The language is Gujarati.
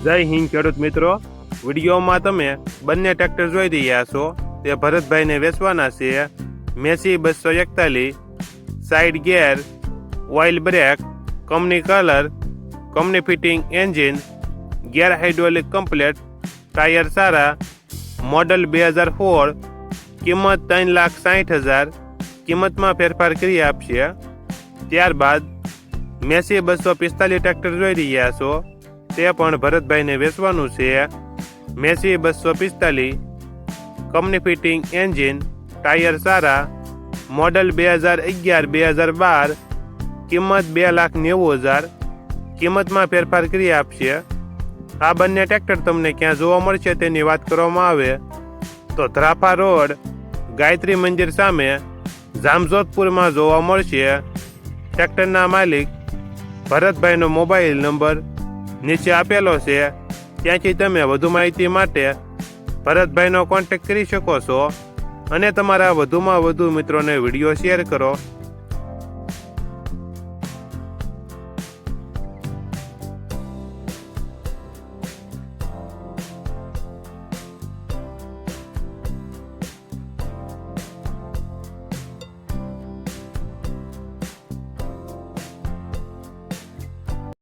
જય હિન્દ ખેડૂત મિત્રો, વિડીયોમાં તમે બંને ટ્રેક્ટર જોઈ રહ્યા છો તે ભરતભાઈને વેચવાના છે. Massey 241, side gear, oil brake, company colour, company fitting engine, gear hydraulic complete, tyre સારા, મોડલ 2016, કિંમત 3,60,000, કિંમતમાં ફેરફાર કરી આપશે. ત્યારબાદ મેસી 245 ટ્રેક્ટર જોઈ રહ્યા છો તે પણ ભરતભાઈને વેચવાનું છે. Massey 245, company fitting engine, tyre સારા, મોડલ 2011-2012, કિંમત 2,90,000, કિંમતમાં ફેરફાર કરી આપશે. આ બંને ટ્રેક્ટર તમને ક્યાં જોવા મળશે તેની વાત કરવામાં આવે તો ધ્રાફા રોડ, ગાયત્રી મંદિર સામે, જામજોધપુરમાં જોવા મળશે. ટ્રેક્ટરના માલિક ભરતભાઈનો મોબાઈલ નંબર નીચે આપેલો છે, ત્યાંથી તમે વધુ માહિતી માટે ભરતભાઈનો કોન્ટેક્ટ કરી શકો છો અને તમારા વધુમાં વધુ મિત્રોને વિડીયો શેર કરો.